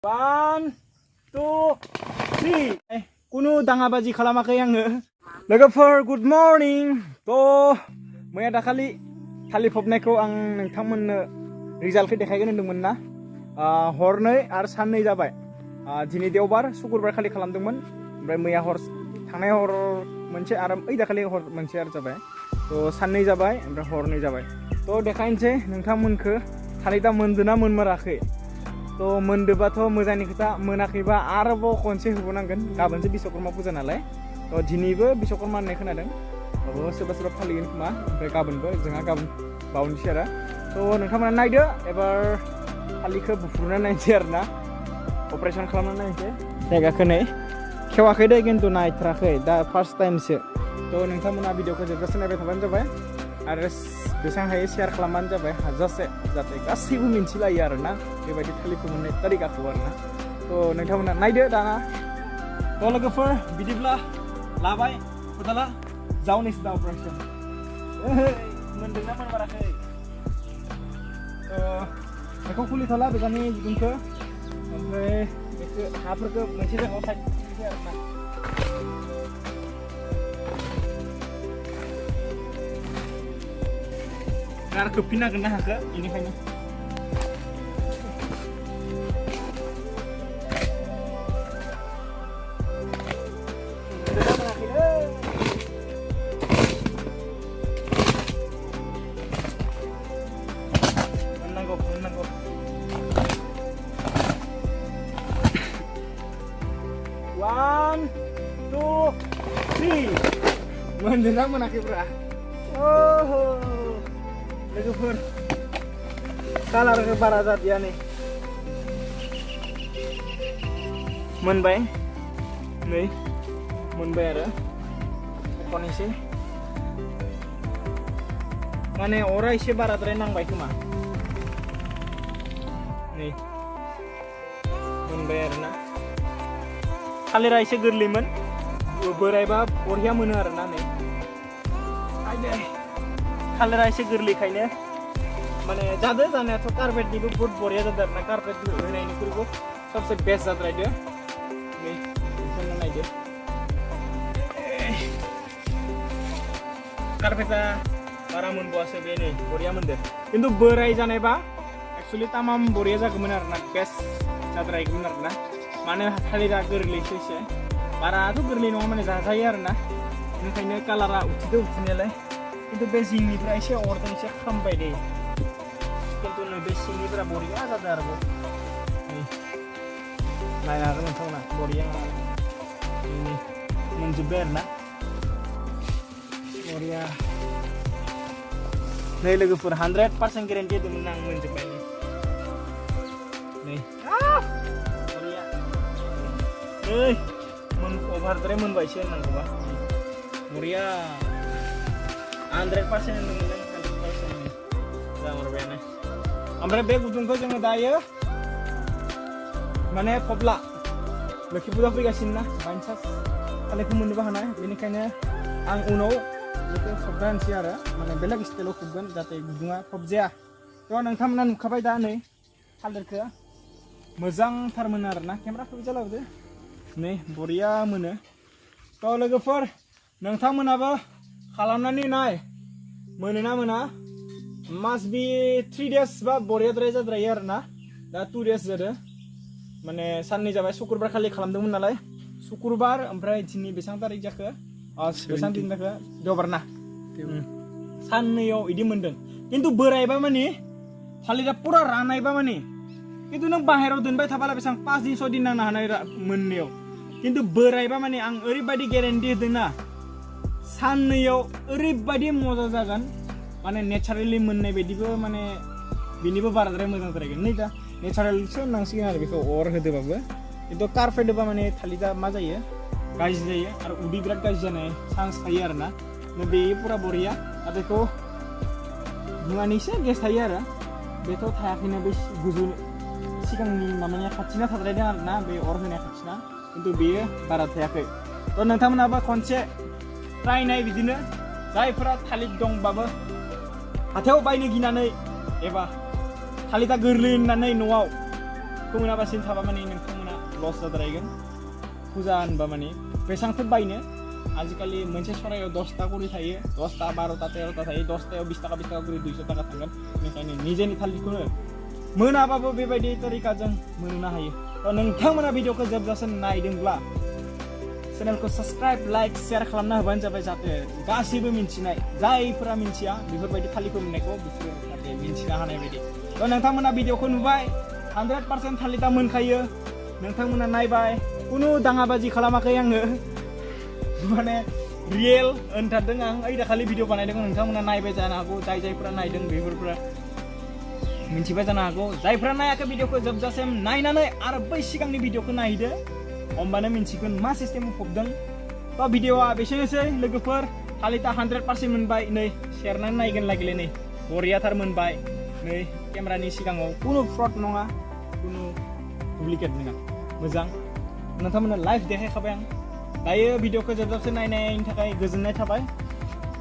1, 2, 3 कुनु दाङाबाजि खालामाखै आङो लोगोफोर गुड मर्निं तो मैया दाखालि थालिर फबनायखौ आं नोंथांमोननो रिजाल्टखौ देखायगोन होनदोंमोन ना हरनै आरो साननै जाबाय दिनै देवबार शुक्रबार खालि खालामदोंमोन ओमफ्राय मैया हर थांनाय हर मोनसे आरो ओइ दाखालि हर मोनसे आरो जाबाय तो साननै जाबाय ओमफ्राय हरनै जाबाय तो देखायनोसै नोंथांमोनखौ थालिरा मोनदोना मोनमाराखै तो मोनदोबाथ' मोजांनि खोथा मोनाखैबा आरोबाव खनसे होबावनांगोन गाबोनसो बिश्वकर्मा फुजा नालाय तो दिनैबो बिश्वकर्मा होननाय खोनादों सोरबा सोरबा फालिगोन खोमा ओमफ्राय गाबोनबो जोंहा गाबोन बावनोसै आरो तो नोंथांमोना नायदो एबार थालिरखौ बुफ्रुना नायनोसै आरो ना अपारेशन खालामना नायनोसै जायगाखौ नै खेवाखै दे खिन्थु नायथाराखै दा फार्स्ट टाइमसो तो नोंथांमोना भिडिअखौ जोबजासे नायबाय थाबानो जाबाय आरो बेसेबां हायो शेयार खालामबानो जाबाय हाजासे जाहाथे गासैबो मिन्थिलायो आरो ना बेबायदि थालिरखौ मोननाय तारिखाखौ आरो ना तो नोंथांमोना नायदो दाना तो लोगोफोर बिदिब्ला लाबाय खदाला जावनोसै दा अपारेशन मोनदोंना मोनमाराखै तो बेखौ खुलिथ'ला बेजानि गुदुंखौ ओमफ्राय बेखौ हाफोरखौ मोनसे जायगायाव साइड आरो ना आरो खोबफिननांगोन ना हाखौ बेनिखायनो मोननांगौ 1, 2, 3 मोनदोंना मोनाखैब्रा लोगोफोर कालारखौ बारा जादिया नै मोनबाय नै मोनबाय आरो खननैसै माने अरा एसे बाराद्राय नांबाय खोमा नै मोनबाय आरो ना थालिरा एसे गोरलैमोन बोरायबा बरिया मोनो आरो ना नै थालिरा एसे गोरलैखायनो माने जादो जानायाथ' कार्पेटनिबो बहुत बरिया जादों आरो ना कार्पेट होनायनिख्रुइबो सबसे बेस्ट जाद्रायदो नै नोंथांमोना नायदो कार्पेटा बारा मोनबावासो बे नै बरिया मोनदो खिन्थु बोराय जानायबा एक्चुअली तामाम बरिया जागौमोन आरो ना बेस्ट जाद्रायगौमोन आरो ना मानो थालिरा गोरलैसो एसे बाराथ' गोरलै नङा माने जाजायो आरो ना बेनिखायनो कालारा उथिदो उथिनायालाय किन्तु बे जिंनिफ्राय एसे अरदों एसे खामबाय दे किन्तु नै बे सिंनिफ्राय बरिया जादों आरो नायनो हागोन नोंथांमोना बरिया मोनजोब्बाय आरो ना बरिया नै लोगोफोर 100% गेरेन्टि होदोंमोन आं मोनजोब्बाय नै बरिया नै अभारद्राय मोनबायसो होननांगौबा बरिया 100% होनदोंमोन 100% जाहरबायानो ओमफ्राय बे गुदुंखौ जोङो दायो माने फबला लोखि फुजा फैगासिनो ना बाइनसास थालिरखौ मोननोबो हानाय बेनिखायनो आं उनाव बेखौ फबना होनोसै आरो माने बेलेग स्टाइलाव फबगोन जाहाथे गुदुङा फबजाया थ' नोंथांमोना नुखाबाय दा नै थालिरखौ मोजांथार मोनो आरो ना केमेराखौबो जालाबोदो नै बरिया मोनो थ' लोगोफोर नोंथांमोनाबो खालामनानै नाय मोनोना मोना मास्ट बि 3 days बा बरियाद्राय जाद्रायो आरो ना दा 2 days जादों माने साननै जाबाय शुक्रबार खालि खालामदोंमोन नालाय शुक्रबार ओमफ्राय दिनै बेसेबां तारिख जाखो बेसेबां दिन जाखो देवबार ना साननैयाव इदि मोनदों खिन्थु बोरायबा माने थालिरा पुरा रानायबा माने खिन्थु नों बाहेरायाव दोनबाय थाबाला बेसेबां 5 दिन 6 दिन नांनो हानाय मोननायाव खिन्थु बोरायबा माने आं ओरैबायदि गेरेन्टि होदोंना साननैयाव ओरैबायदि मजा जागोन माने नेचारेलि मोननाय बायदिबो माने बिनिबो बाराद्राय मोजां जागोन नै दा नेचारेलसो होननांसिगोन आरो बेखौ अर होदोबाबो खिन्थु कार्पेट होबा माने थालिरा मा जायो गाज्रि जायो आरो उदै बिराद गाज्रि जानाय चान्स थायो आरो ना बे पुरा बरिया आरो बेखौ धुङानिसो गेस थायो आरो बेथ' थायाखैनो बे गोजौ सिगांनि माबानिया खाथिना थाद्रायदों आरो ना बे अर होनाय खाथिना खिन्थु बेयो बारा थायाखै थ' नोंथांमोनाबो खनसे ट्राइ नाय बिदिनो जायफोरा थालिर दंबाबो हाथायाव बायनो गिनानै एबा थालिरा गोरलै होननानै न'आव थालिरखौ मोनाबासिनो थाबा माने नोंथांमोना लस जाद्रायगोन फुजा होनबा माने बेसांथो बायनो आजिखालि मोनसे सरायाव 10टा करि थायो 10टा 12टा 13टा थायो 10टायाव 20 टाका करि 200 टाका थांगोन बेनिखायनो निजेनि थालिरखौनो मोनाबाबो बेबायदि तरिकाजों मोननो हायो थ' नोंथांमोना भिडिअखौ जोबजासिम नायदोंब्ला चेनेलखौ साबस्क्राइब लाइक शेयार खालामना होबानो जाबाय जाहाथे गासैबो मिन्थिनाय जायफोरा मिन्थिया बेफोरबायदि थालिरखौ मोननायखौ बिसोरो जाहाथे मिन्थिनो हानाय बायदि थ' नोंथांमोना भिडिअखौ नुबाय 100% थालिरा मोनखायो नोंथांमोना नायबाय कुनु दाङाबाजि खालामाखै आङो माने रियेल होनथारदों आं ओइ दाखालि भिडिअ बानायदों नोंथांमोना नायबाय जानो हागौ जायफोरा नायदों बेफोरफोरा मिन्थिबाय जानो हागौ जायफोरा नायाखै भिडिअखौ जोबजासिम नायनानै आरो बै सिगांनि भिडिअखौ नायदो होमबानो मिन्थिगोन मा सिस्टेमाव फबदों थ' भिडिअआ बेसेनोसै लोगोफोर थालिरा 100% मोनबाय नै सेरनानै नायगोन लागले नै बरियाथार मोनबाय नै केमेरानि सिगाङाव कुनु फ्रड नङा कुनु डुप्लिकेट नङा मोजां नोंथांमोना लाइभ देखायखाबाय आं दायो भिडिअखौ जोबजासिम नायनायनि थाखाय गोजोननाय थाबाय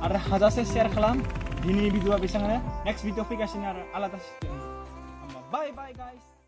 आरो हाजासे शेयार खालाम दिनैनि भिडिअआ बेसेबांनो नेक्स्ट भिडिअ फैगासिनो आरो आलादा सिस्टेम बाय बाय गाइस